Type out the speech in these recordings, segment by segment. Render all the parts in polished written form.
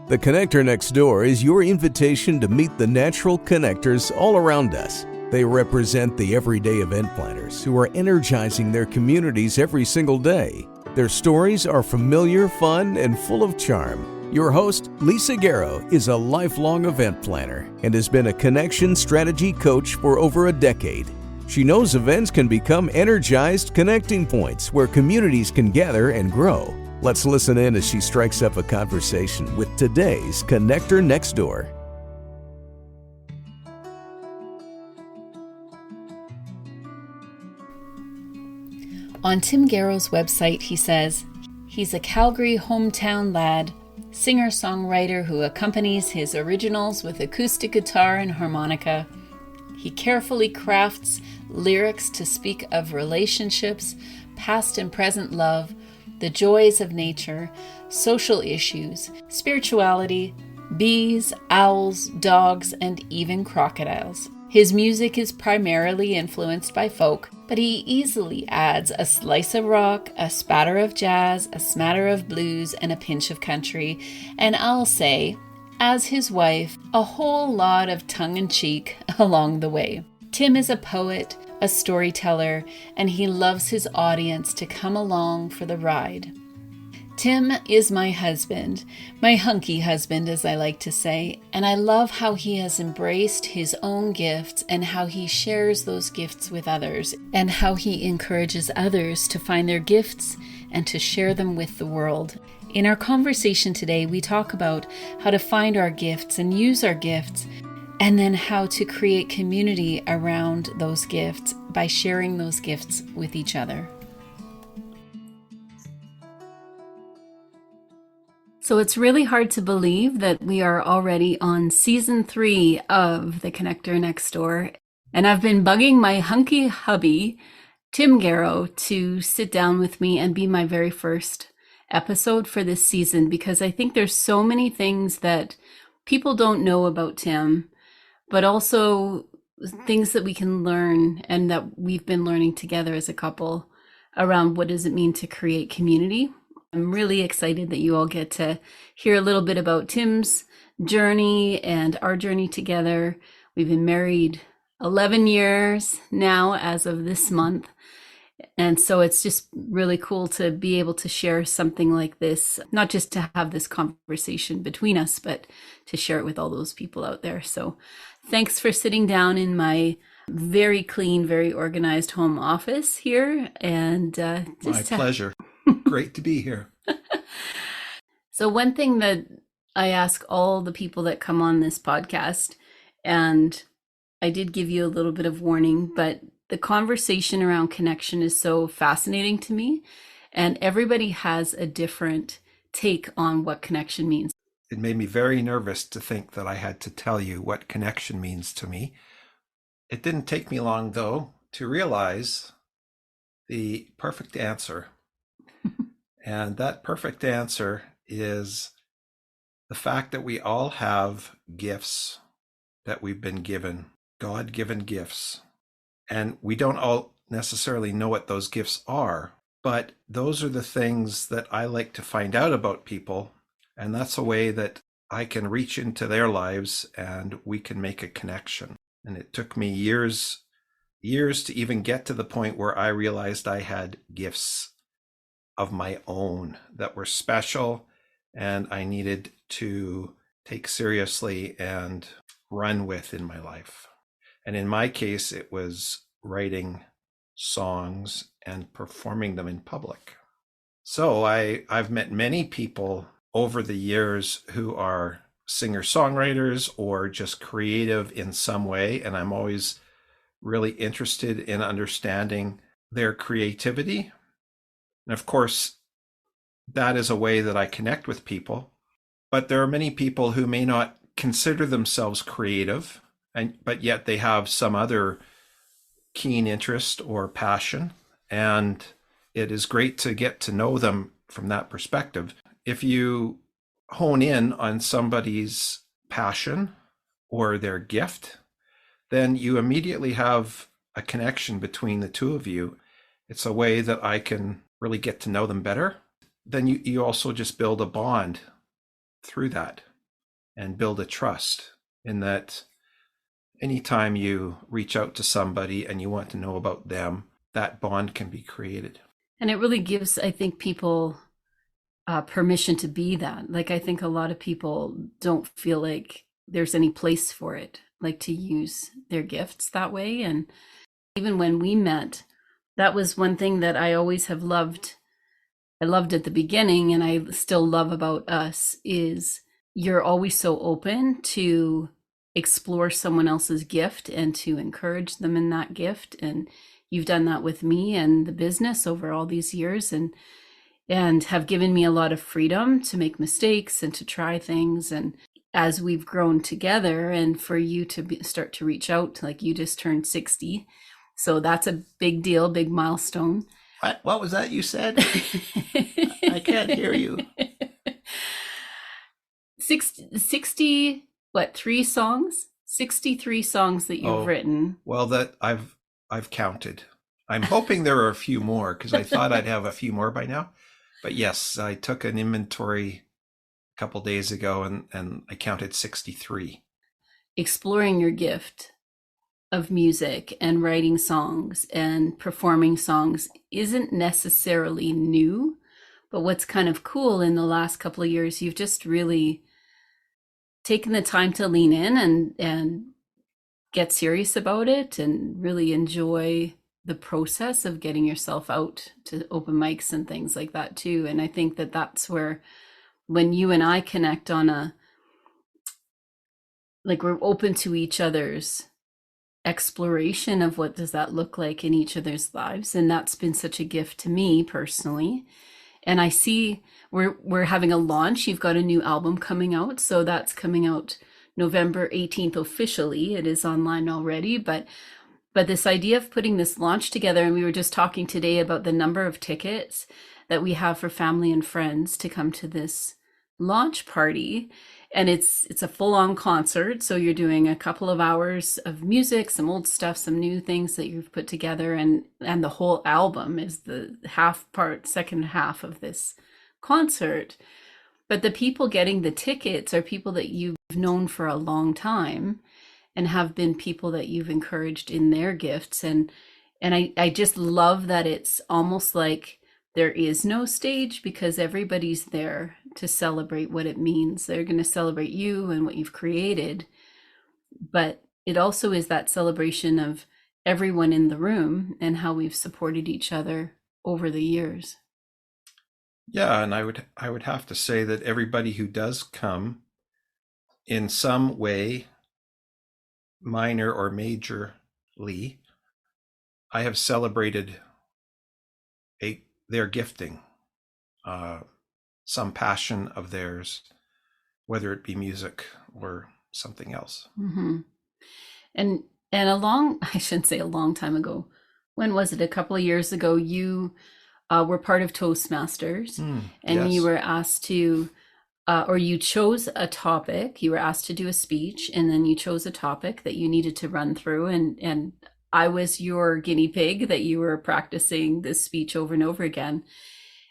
The Connector Next Door is your invitation to meet the natural connectors all around us. They represent the everyday event planners who are energizing their communities every single day. Their stories are familiar, fun, and full of charm. Your host, Lisa Gareau, is a lifelong event planner and has been a connection strategy coach for over a decade. She knows events can become energized connecting points where communities can gather and grow. Let's listen in as she strikes up a conversation with today's Connector Next Door. On Tim Gareau's website, he says, he's a Calgary hometown lad, singer-songwriter who accompanies his originals with acoustic guitar and harmonica. He carefully crafts lyrics to speak of relationships, past and present love, the joys of nature, social issues, spirituality, bees, owls, dogs, and even crocodiles. His music is primarily influenced by folk, but he easily adds a slice of rock, a spatter of jazz, a smatter of blues, and a pinch of country, and I'll say, as his wife, a whole lot of tongue-in-cheek along the way. Tim is a poet, a storyteller, and he loves his audience to come along for the ride. Tim is my husband, my hunky husband, as I like to say, and I love how he has embraced his own gifts and how he shares those gifts with others, and how he encourages others to find their gifts and to share them with the world. In our conversation today, we talk about how to find our gifts and use our gifts, and then how to create community around those gifts by sharing those gifts with each other. So it's really hard to believe that we are already on season 3 of The Connector Next Door. And I've been bugging my hunky hubby, Tim Gareau, to sit down with me and be my very first episode for this season, because I think there's so many things that people don't know about Tim, but also things that we can learn and that we've been learning together as a couple around what does it mean to create community. I'm really excited that you all get to hear a little bit about Tim's journey and our journey together. We've been married 11 years now as of this month. And so it's just really cool to be able to share something like this, not just to have this conversation between us, but to share it with all those people out there. So thanks for sitting down in my very clean, very organized home office here. And my pleasure. Great to be here. So one thing that I ask all the people that come on this podcast, and I did give you a little bit of warning, but the conversation around connection is so fascinating to me, and everybody has a different take on what connection means. It made me very nervous to think that I had to tell you what connection means to me. It didn't take me long, though, to realize the perfect answer. And that perfect answer is the fact that we all have gifts that we've been given, God-given gifts. And we don't all necessarily know what those gifts are, but those are the things that I like to find out about people. And that's a way that I can reach into their lives and we can make a connection. And it took me years to even get to the point where I realized I had gifts of my own that were special and I needed to take seriously and run with in my life. And in my case, it was writing songs and performing them in public. So I've met many people over the years who are singer-songwriters or just creative in some way, and I'm always really interested in understanding their creativity. And of course, that is a way that I connect with people. But there are many people who may not consider themselves creative, but yet they have some other keen interest or passion. And it is great to get to know them from that perspective. If you hone in on somebody's passion or their gift, then you immediately have a connection between the two of you. It's a way that I can really get to know them better. Then you also just build a bond through that. and build a trust, in that anytime you reach out to somebody and you want to know about them, that bond can be created. And it really gives, I think, people permission to be that. Like, I think a lot of people don't feel like there's any place for it, like to use their gifts that way. And even when we met, that was one thing that I always have loved. I loved at the beginning, and I still love about us, is you're always so open to explore someone else's gift and to encourage them in that gift. And you've done that with me and the business over all these years, and have given me a lot of freedom to make mistakes and to try things. And as we've grown together, and for you to start to reach out, like you just turned 60. So that's a big deal, big milestone. What was that you said? I can't hear you. 60, what, 3 songs? 63 songs that you've written. Well, that I've counted. I'm hoping there are a few more, because I thought I'd have a few more by now. But yes, I took an inventory a couple days ago, and I counted 63. Exploring your gift of music and writing songs and performing songs isn't necessarily new, but what's kind of cool in the last couple of years, you've just really taken the time to lean in and get serious about it and really enjoy the process of getting yourself out to open mics and things like that too. And I think that that's where, when you and I connect on we're open to each other's exploration of what does that look like in each other's lives. And that's been such a gift to me personally. And I see we're having a launch. You've got a new album coming out. So that's coming out November 18th officially. It is online already, but this idea of putting this launch together, and we were just talking today about the number of tickets that we have for family and friends to come to this launch party. And it's a full-on concert. So you're doing a couple of hours of music, some old stuff, some new things that you've put together. And the whole album is the second half of this concert. But the people getting the tickets are people that you've known for a long time and have been people that you've encouraged in their gifts. And I just love that it's almost like there is no stage, because everybody's there to celebrate what it means. They're going to celebrate you and what you've created. But it also is that celebration of everyone in the room and how we've supported each other over the years. Yeah, and I would have to say that everybody who does come, in some way, minor or majorly, I have celebrated their gifting, some passion of theirs, whether it be music or something else. Mm-hmm. And I shouldn't say a long time ago. When was it? A couple of years ago, you were part of Toastmasters, and yes. You were asked to, or you chose a topic. You were asked to do a speech, and then you chose a topic that you needed to run through. And I was your guinea pig that you were practicing this speech over and over again.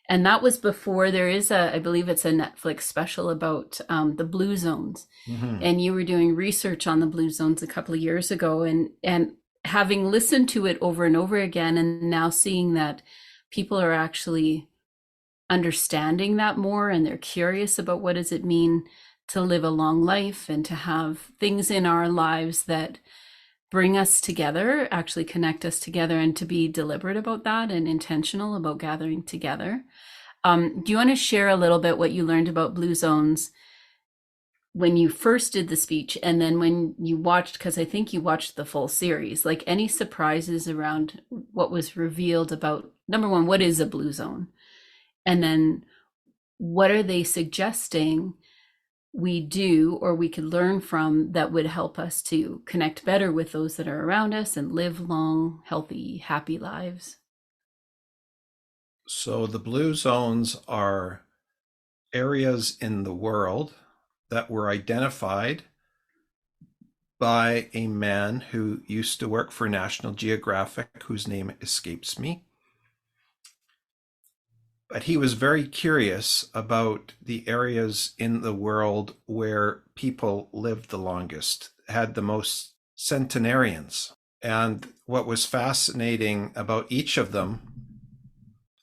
And that was before there is I believe it's a Netflix special about the blue zones. Mm-hmm. And you were doing research on the blue zones a couple of years ago, and having listened to it over and over again, and now seeing that people are actually understanding that more, and they're curious about what does it mean to live a long life and to have things in our lives that bring us together, actually connect us together, and to be deliberate about that and intentional about gathering together. Do you want to share a little bit what you learned about blue zones when you first did the speech, and then when you watched, because I think you watched the full series, like any surprises around what was revealed about, number one, what is a blue zone? And then what are they suggesting we do or we could learn from that would help us to connect better with those that are around us and live long, healthy, happy lives? So the blue zones are areas in the world that were identified by a man who used to work for National Geographic, whose name escapes me. But he was very curious about the areas in the world where people lived the longest, had the most centenarians. And what was fascinating about each of them,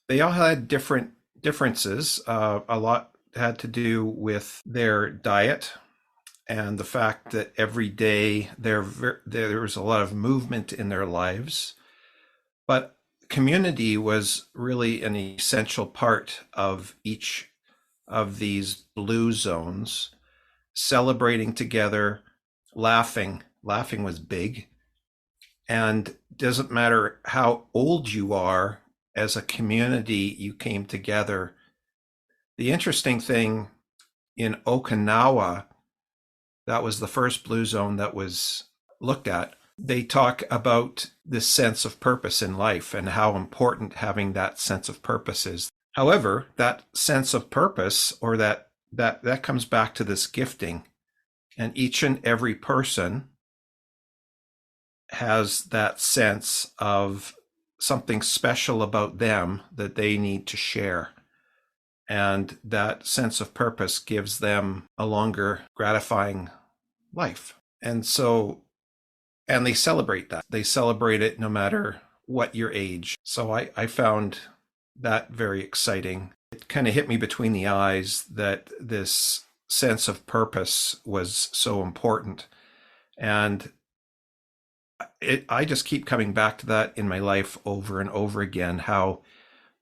they all had different differences. A lot had to do with their diet and the fact that every day there was a lot of movement in their lives. But community was really an essential part of each of these blue zones, celebrating together, laughing. Laughing was big. And doesn't matter how old you are, as a community, you came together. The interesting thing in Okinawa, that was the first blue zone that was looked at. They talk about this sense of purpose in life and how important having that sense of purpose is. However, that sense of purpose, or that comes back to this gifting, and each and every person has that sense of something special about them that they need to share. And that sense of purpose gives them a longer, gratifying life. And they celebrate that. They celebrate it no matter what your age. So I found that very exciting. It kind of hit me between the eyes that this sense of purpose was so important. And I just keep coming back to that in my life over and over again, how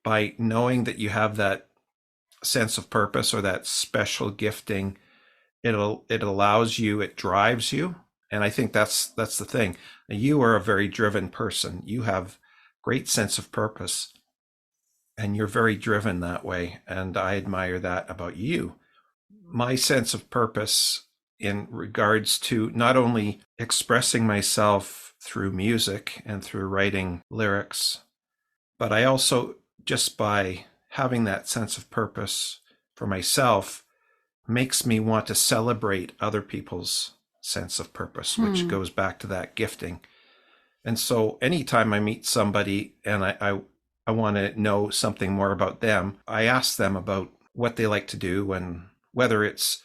by knowing that you have that sense of purpose or that special gifting, it allows you, it drives you. And I think that's the thing. You are a very driven person. You have great sense of purpose and you're very driven that way. And I admire that about you. My sense of purpose in regards to not only expressing myself through music and through writing lyrics, but I also, just by having that sense of purpose for myself, makes me want to celebrate other people's sense of purpose, which goes back to that gifting. And so anytime I meet somebody and I want to know something more about them, I ask them about what they like to do, and whether it's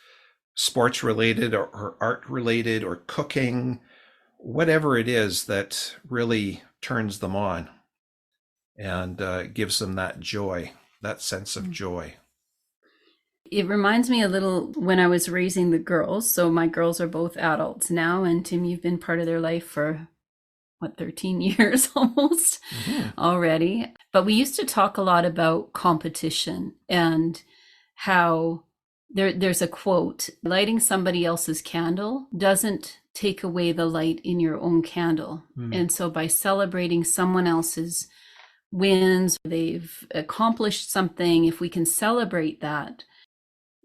sports related or art related or cooking, whatever it is that really turns them on and gives them that joy, that sense of joy. It reminds me a little when I was raising the girls. So my girls are both adults now, and Tim, you've been part of their life for 13 years almost already. But we used to talk a lot about competition and how there's a quote: lighting somebody else's candle doesn't take away the light in your own candle. And so by celebrating someone else's wins, they've accomplished something, if we can celebrate that,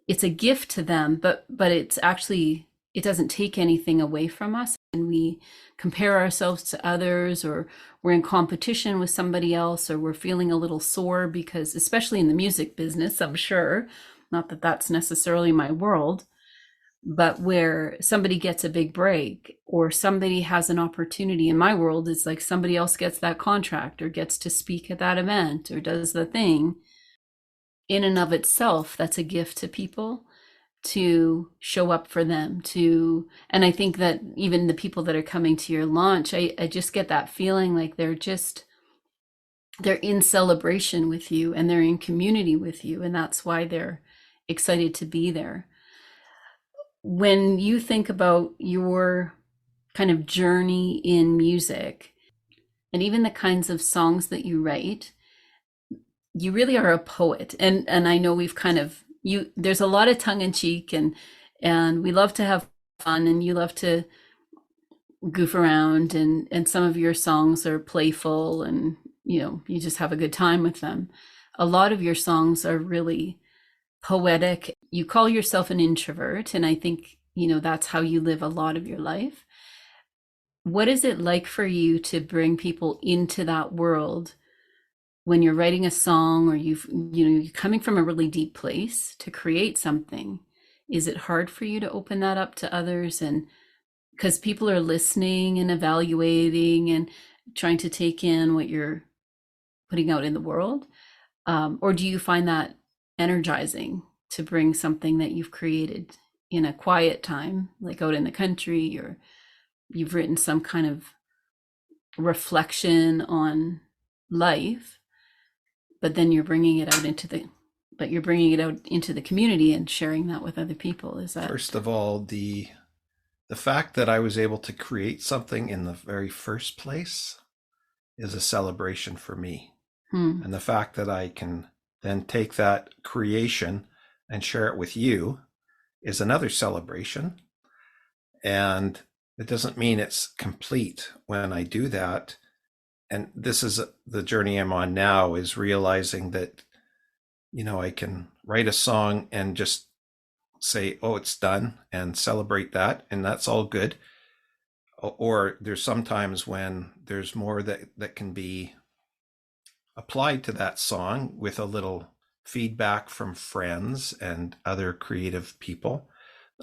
it's a gift to them, but it's actually, it doesn't take anything away from us. And we compare ourselves to others, or we're in competition with somebody else, or we're feeling a little sore because, especially in the music business, I'm sure, not that that's necessarily my world, but where somebody gets a big break or somebody has an opportunity. In my world, it's like somebody else gets that contract or gets to speak at that event or does the thing. In and of itself, that's a gift to people to show up for them, and I think that even the people that are coming to your launch, I just get that feeling like they're in celebration with you and they're in community with you, and that's why they're excited to be there. When you think about your kind of journey in music and even the kinds of songs that you write, you really are a poet. And I know we've kind of, there's a lot of tongue in cheek, and we love to have fun, and you love to goof around, and some of your songs are playful, and you just have a good time with them. A lot of your songs are really poetic. You call yourself an introvert, and I think that's how you live a lot of your life. What is it like for you to bring people into that world when you're writing a song, or you're coming from a really deep place to create something? Is it hard for you to open that up to others? And because people are listening and evaluating and trying to take in what you're putting out in the world, Or do you find that energizing to bring something that you've created in a quiet time, like out in the country, or you've written some kind of reflection on life, but then you're bringing it out into the community and sharing that with other people? Is that First of all, the fact that I was able to create something in the very first place is a celebration for me. And the fact that I can then take that creation and share it with you is another celebration. And it doesn't mean it's complete when I do that. And this is the journey I'm on now, is realizing that, I can write a song and just say, oh, it's done, and celebrate that. And that's all good. Or there's sometimes when there's more that can be applied to that song with a little feedback from friends and other creative people.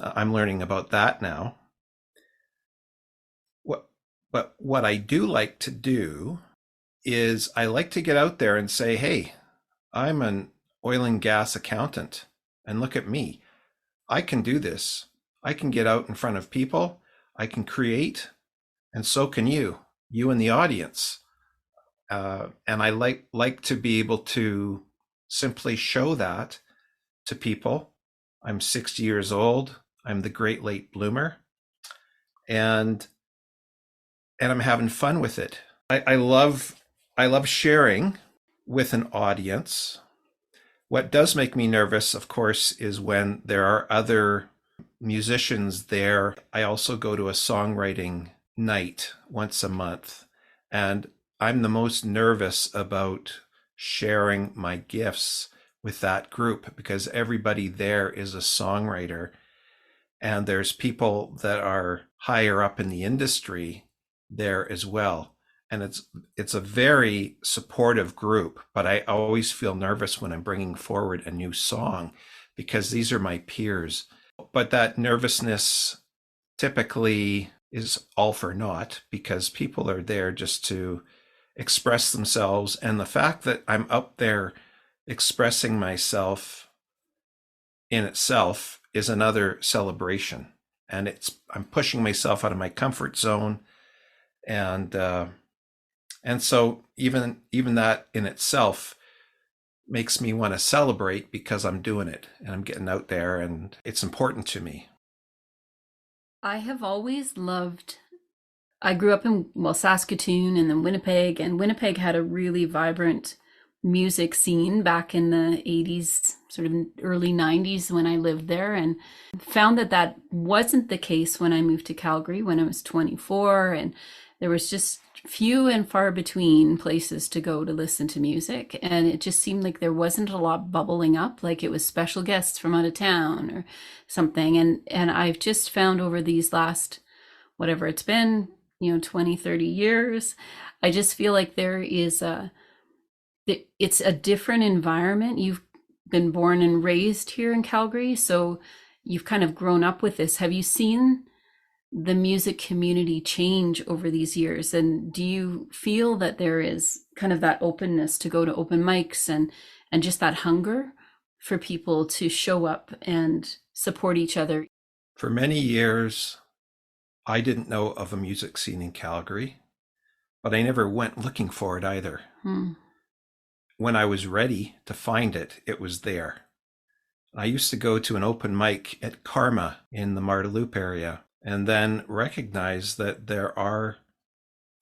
I'm learning about that now. But what I do like to do is I like to get out there and say, hey, I'm an oil and gas accountant, and look at me. I can do this. I can get out in front of people. I can create, and so can you in the audience. And I like to be able to simply show that to people. I'm 60 years old. I'm the great late bloomer, and I'm having fun with it. I love sharing with an audience. What does make me nervous, of course, is when there are other musicians there. I also go to a songwriting night once a month, and I'm the most nervous about sharing my gifts with that group, because everybody there is a songwriter, and there's people that are higher up in the industry there as well. And it's a very supportive group, but I always feel nervous when I'm bringing forward a new song, because these are my peers. But that nervousness typically is all for naught, because people are there just to express themselves. And the fact that I'm up there expressing myself in itself is another celebration. And I'm pushing myself out of my comfort zone. And so even that in itself makes me want to celebrate, because I'm doing it and I'm getting out there, and it's important to me. I have always loved, I grew up in, Saskatoon and then Winnipeg, and Winnipeg had a really vibrant music scene back in the 80s, sort of early 90s when I lived there, and found that wasn't the case when I moved to Calgary when I was 24, and there was just few and far between places to go to listen to music, and it just seemed like there wasn't a lot bubbling up, like it was special guests from out of town or something. And I've just found over these last, whatever it's been, 20, 30 years, I just feel like it's a different environment. You've been born and raised here in Calgary, so you've kind of grown up with this. Have you seen the music community change over these years? And do you feel that there is kind of that openness to go to open mics and just that hunger for people to show up and support each other? For many years, I didn't know of a music scene in Calgary, but I never went looking for it either. When I was ready to find it, it was there. I used to go to an open mic at Karma in the Marda Loop area, and then recognize that there are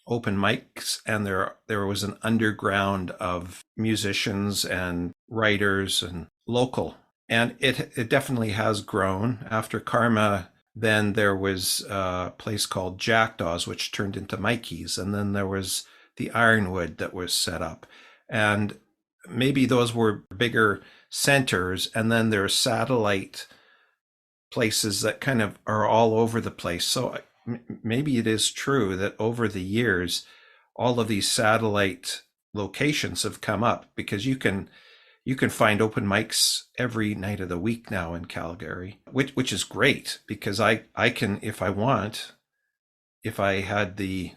open mics, and there was an underground of musicians and writers and local. And it definitely has grown. After Karma, then there was a place called Jackdaws, which turned into Mikey's. And then there was the Ironwood that was set up. And maybe those were bigger centers. And then there are satellite places that kind of are all over the place. So maybe it is true that over the years, all of these satellite locations have come up, because you can find open mics every night of the week now in Calgary, which is great, because I can, if I want, if I had the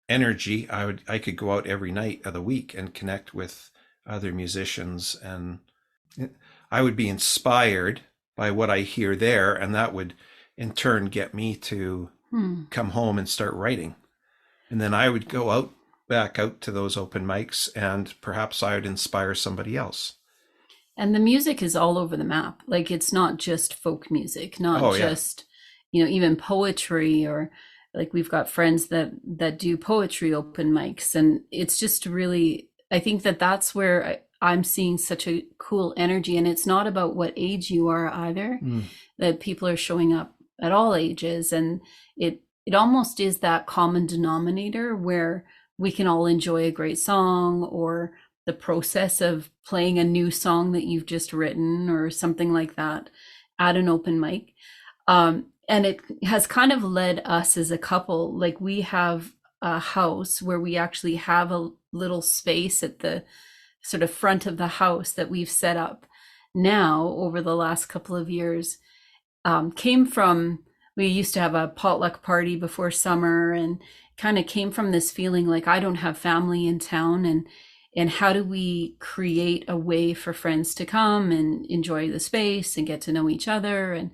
energy, I could go out every night of the week and connect with other musicians, and I would be inspired by what I hear there, and that would in turn get me to come home and start writing. And then I would go back out to those open mics, and perhaps I would inspire somebody else. And the music is all over the map. Like, it's not just folk music, not just, even poetry, or like we've got friends that do poetry open mics. And it's just really, I think that's where I'm seeing such a cool energy. And it's not about what age you are either, that people are showing up at all ages. And it almost is that common denominator where we can all enjoy a great song, or the process of playing a new song that you've just written or something like that at an open mic. And it has kind of led us as a couple, like we have a house where we actually have a little space at the sort of front of the house that we've set up now over the last couple of years. Came from, we used to have a potluck party before summer, and kind of came from this feeling like I don't have family in town, and how do we create a way for friends to come and enjoy the space and get to know each other?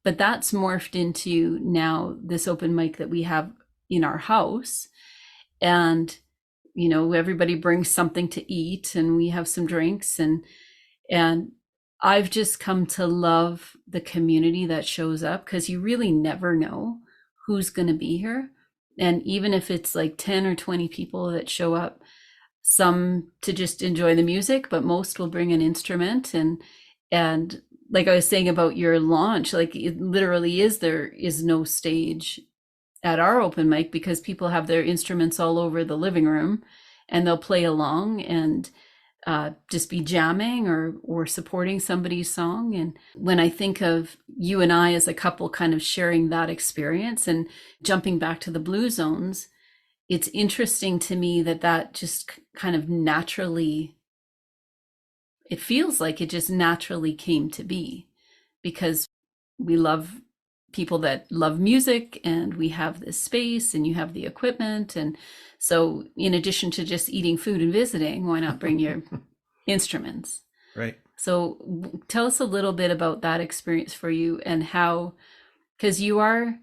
But that's morphed into now this open mic that we have in our house. And, everybody brings something to eat, and we have some drinks, and I've just come to love the community that shows up, because you really never know who's going to be here. And even if it's like 10 or 20 people that show up, some to just enjoy the music, but most will bring an instrument. And like I was saying about your launch, like it literally is, there is no stage at our open mic, because people have their instruments all over the living room, and they'll play along and just be jamming or supporting somebody's song. And when I think of you and I as a couple kind of sharing that experience and jumping back to the Blue Zones, it's interesting to me that just kind of naturally, it feels like it just naturally came to be, because we love people that love music, and we have this space, and you have the equipment. And so in addition to just eating food and visiting, why not bring your instruments? Right. So tell us a little bit about that experience for you, and how, because you're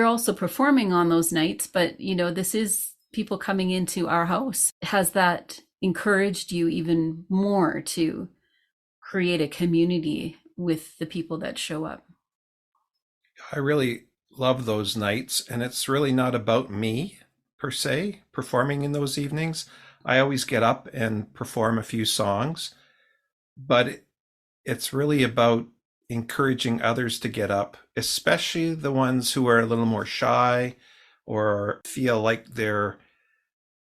also performing on those nights, but this is people coming into our house. Has that encouraged you even more to create a community with the people that show up? I really love those nights, and it's really not about me per se performing in those evenings. I always get up and perform a few songs, but it's really about encouraging others to get up, especially the ones who are a little more shy or feel like they're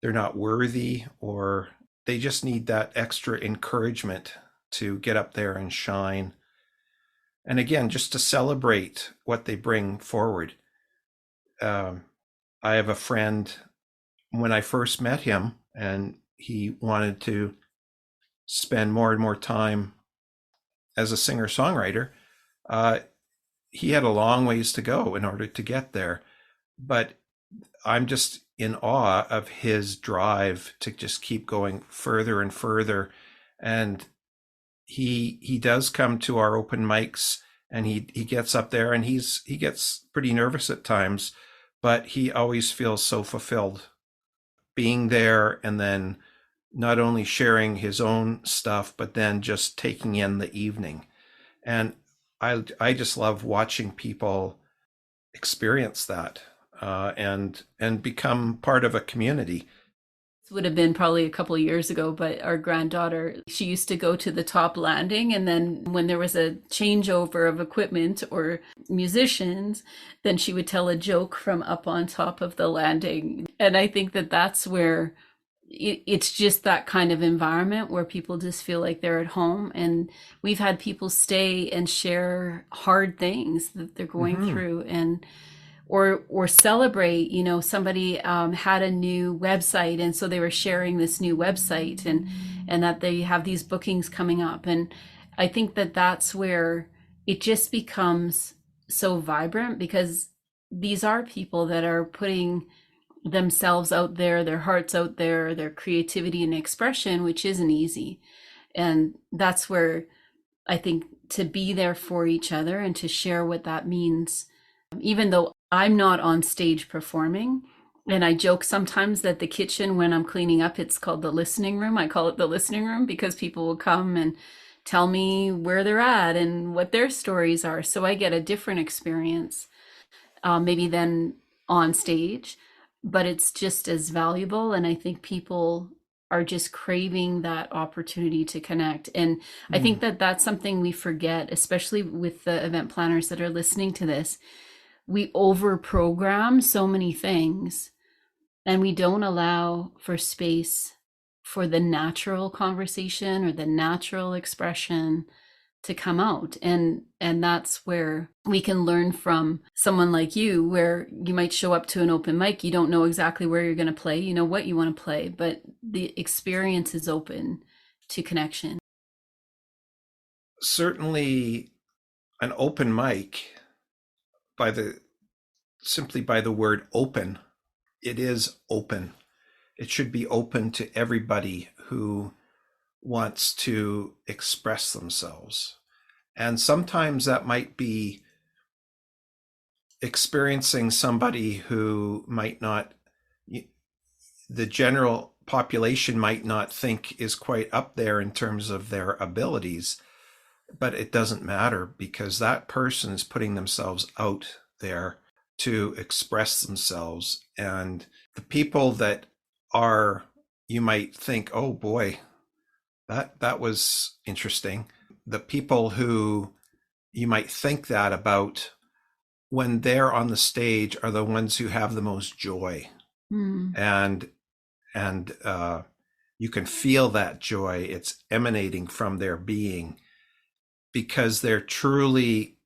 not worthy, or they just need that extra encouragement to get up there and shine. And again, just to celebrate what they bring forward. I have a friend, when I first met him, and he wanted to spend more and more time as a singer-songwriter, he had a long ways to go in order to get there. But I'm just in awe of his drive to just keep going further and further. And he does come to our open mics, and he gets up there, and he gets pretty nervous at times, but he always feels so fulfilled being there, and then not only sharing his own stuff, but then just taking in the evening. And I just love watching people experience that and become part of a community. Would have been probably a couple of years ago, but our granddaughter, she used to go to the top landing, and then when there was a changeover of equipment or musicians, then she would tell a joke from up on top of the landing. And I think that's where it's just that kind of environment where people just feel like they're at home. And we've had people stay and share hard things that they're going through, and or celebrate, somebody had a new website, and so they were sharing this new website, and that they have these bookings coming up. And I think that's where it just becomes so vibrant, because these are people that are putting themselves out there, their hearts out there, their creativity and expression, which isn't easy. And that's where I think to be there for each other and to share what that means, even though I'm not on stage performing. And I joke sometimes that the kitchen, when I'm cleaning up, it's called the listening room. I call it the listening room because people will come and tell me where they're at and what their stories are. So I get a different experience, maybe than on stage, but it's just as valuable. And I think people are just craving that opportunity to connect. And I think that that's something we forget, especially with the event planners that are listening to this. We over program so many things and we don't allow for space for the natural conversation or the natural expression to come out. And that's where we can learn from someone like you, where you might show up to an open mic, you don't know exactly where you're going to play, you know what you want to play, but the experience is open to connection. Certainly an open mic, simply by the word open, it is open. It should be open to everybody who wants to express themselves. And sometimes that might be experiencing somebody who might not, the general population might not think is quite up there in terms of their abilities, but it doesn't matter because that person is putting themselves out there to express themselves. And the people that are, you might think, oh boy, that was interesting. The people who you might think that about when they're on the stage are the ones who have the most joy. And you can feel that joy. It's emanating from their being because they're truly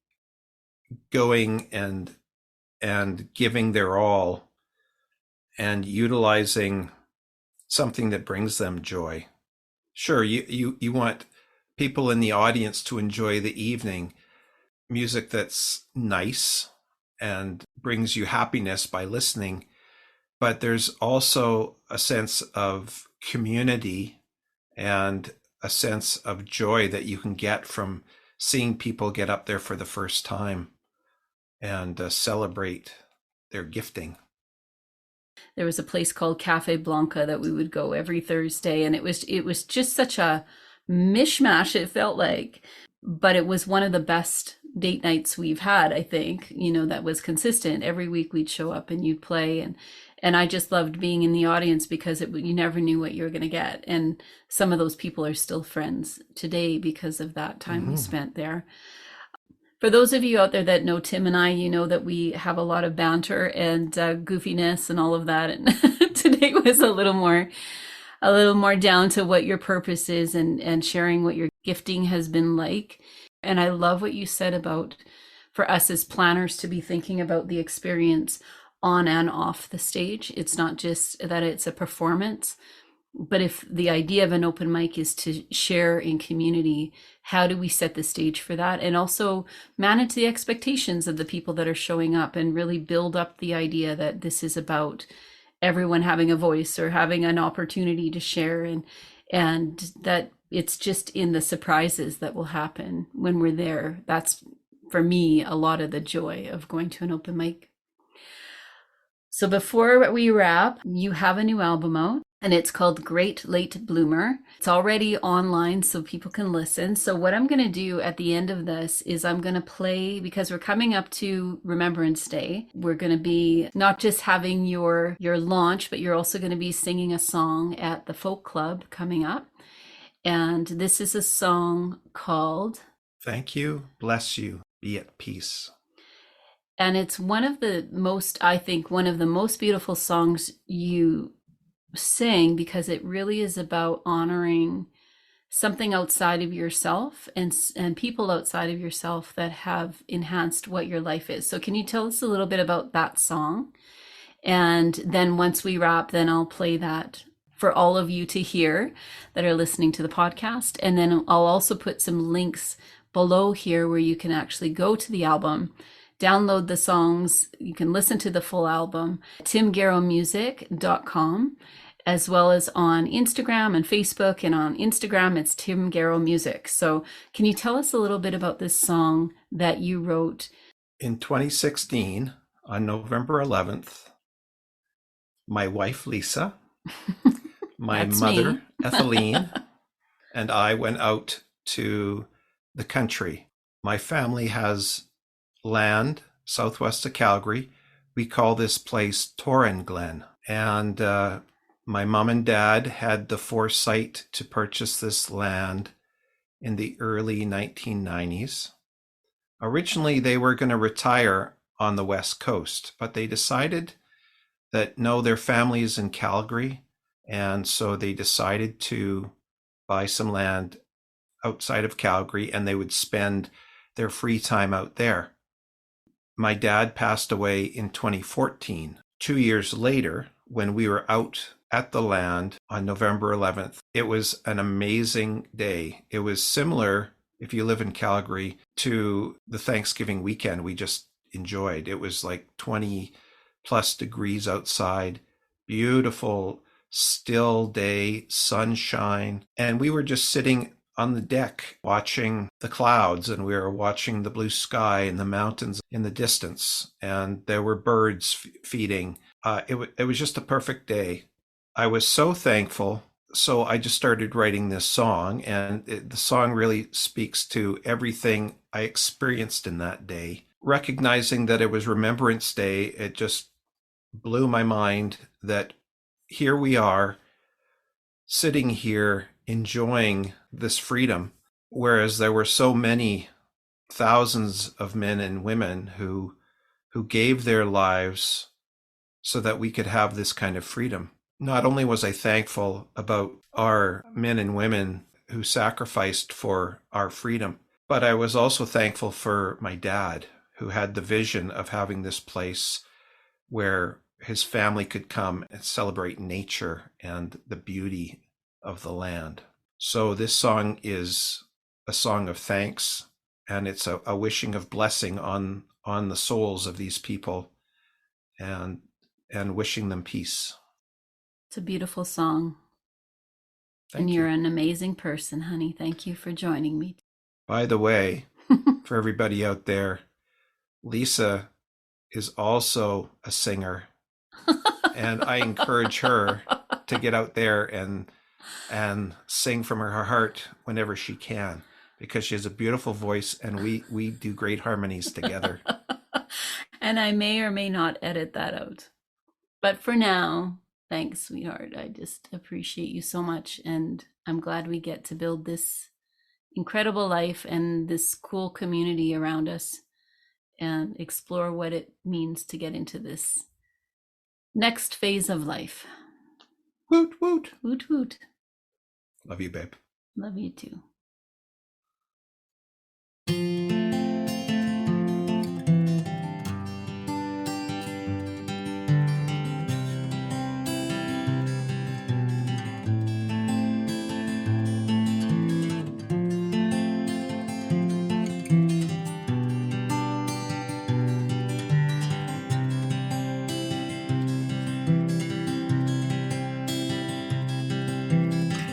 going and giving their all and utilizing something that brings them joy. Sure, you want people in the audience to enjoy the evening, music that's nice and brings you happiness by listening, but there's also a sense of community and a sense of joy that you can get from seeing people get up there for the first time and celebrate their gifting. There was a place called Cafe Blanca that we would go every Thursday, and it was just such a mishmash, it felt like, but it was one of the best date nights we've had, I think, that was consistent. Every week we'd show up and you'd play, and I just loved being in the audience because you never knew what you were going to get. And some of those people are still friends today because of that time we spent there. For those of you out there that know Tim and I, you know that we have a lot of banter and goofiness and all of that. And today was a little more down to what your purpose is and sharing what your gifting has been like. And I love what you said about, for us as planners, to be thinking about the experience on and off the stage. It's not just that it's a performance, but if the idea of an open mic is to share in community, how do we set the stage for that? And also manage the expectations of the people that are showing up and really build up the idea that this is about everyone having a voice or having an opportunity to share, and that it's just in the surprises that will happen when we're there. That's, for me, a lot of the joy of going to an open mic. So before we wrap, you have a new album out, and it's called Great Late Bloomer. It's already online so people can listen. So what I'm going to do at the end of this is I'm going to play, because we're coming up to Remembrance Day. We're going to be not just having your launch, but you're also going to be singing a song at the Folk Club coming up. And this is a song called Thank You, Bless You, Be at Peace. And it's one of the most beautiful songs you sing, because it really is about honoring something outside of yourself and people outside of yourself that have enhanced what your life is. So can you tell us a little bit about that song? And then once we wrap, then I'll play that for all of you to hear that are listening to the podcast. And then I'll also put some links below here where you can actually go to the album download the songs. You can listen to the full album, timgareaumusic.com, as well as on Instagram and Facebook. And on Instagram, it's Tim Gareau Music. So can you tell us a little bit about this song that you wrote? In 2016, on November 11th, my wife, Lisa, my mother, Ethelene, and I went out to the country. My family has land southwest of Calgary. We call this place Torrin Glen. And my mom and dad had the foresight to purchase this land in the early 1990s. Originally, they were going to retire on the West Coast, but they decided that no, their family is in Calgary. And so they decided to buy some land outside of Calgary, and they would spend their free time out there. My dad passed away in 2014. 2 years later, when we were out at the land on November 11th, it was an amazing day. It was similar, if you live in Calgary, to the Thanksgiving weekend we just enjoyed. It was like 20 plus degrees outside, beautiful, still day, sunshine. And we were just sitting on the deck watching the clouds, and we were watching the blue sky and the mountains in the distance. And there were birds feeding. It was just a perfect day. I was so thankful. So I just started writing this song, and the song really speaks to everything I experienced in that day. Recognizing that it was Remembrance Day, it just blew my mind that here we are sitting here enjoying this freedom, whereas there were so many thousands of men and women who gave their lives so that we could have this kind of freedom. Not only was I thankful about our men and women who sacrificed for our freedom, but I was also thankful for my dad, who had the vision of having this place where his family could come and celebrate nature and the beauty of the land. So this song is a song of thanks, and it's a wishing of blessing on the souls of these people, and wishing them peace. It's a beautiful song. Thank You're you. an amazing person, honey. Thank you for joining me. By the way, for everybody out there, Lisa is also a singer, and I encourage her to get out there and sing from her heart whenever she can, because she has a beautiful voice, and we do great harmonies together. And I may or may not edit that out. But for now, thanks, sweetheart. I just appreciate you so much, and I'm glad we get to build this incredible life and this cool community around us and explore what it means to get into this next phase of life. Woot, woot. Woot, woot. Love you, babe. Love you too.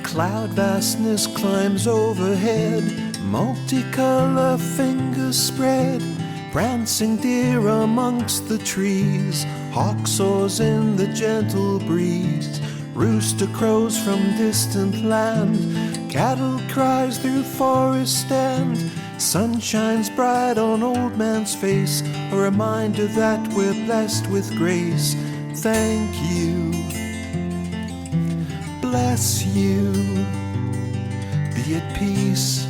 Cloud vastness climbs overhead, multicolor fingers spread, prancing deer amongst the trees, hawk soars in the gentle breeze, rooster crows from distant land, cattle cries through forest stand, sun shines bright on old man's face, a reminder that we're blessed with grace. Thank you. Bless you. Be at peace.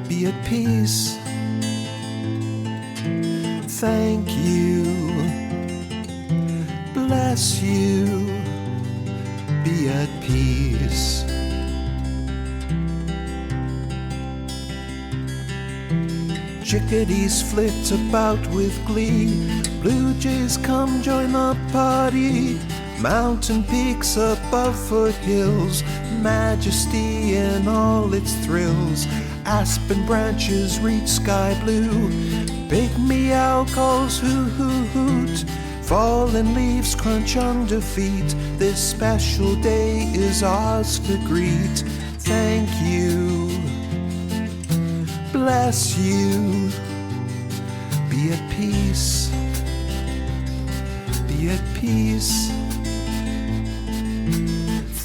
Be at peace. Thank you. Bless you. Be at peace. Chickadees flit about with glee. Blue jays come join the party. Mountain peaks above foothills, majesty in all its thrills. Aspen branches reach sky blue, Big meow calls hoot. Fallen leaves crunch under feet. This special day is ours to greet. Thank you. Bless you. Be at peace. Be at peace.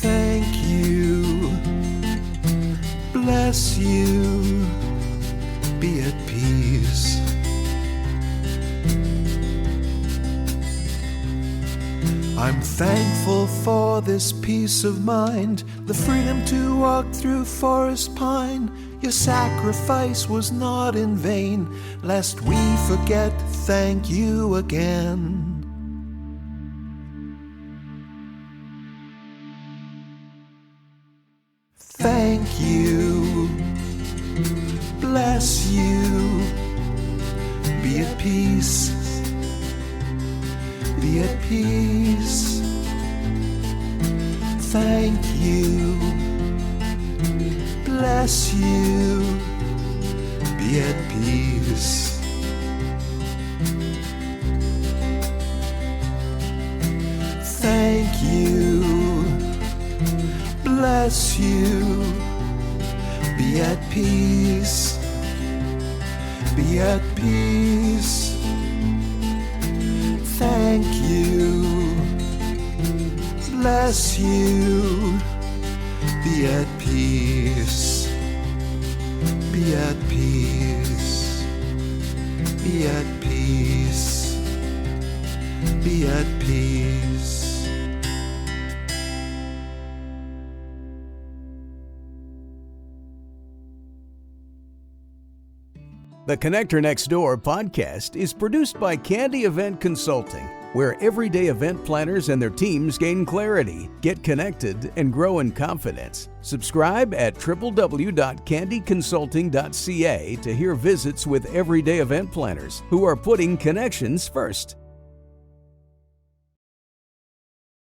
Thank you. Bless you. Be at peace. I'm thankful for this peace of mind, the freedom to walk through forest pine. Your sacrifice was not in vain, lest we forget, thank you again. Thank you. Bless you. Be at peace. Be at peace. Thank you. Bless you. Be at peace. Thank you. Bless you. Be at peace. Be at peace. Thank you. Bless you. Be at peace. Be at peace. Be at peace. Be at peace. The Connector Next Door podcast is produced by Candy Event Consulting, where everyday event planners and their teams gain clarity, get connected, and grow in confidence. Subscribe at www.candyconsulting.ca to hear visits with everyday event planners who are putting connections first.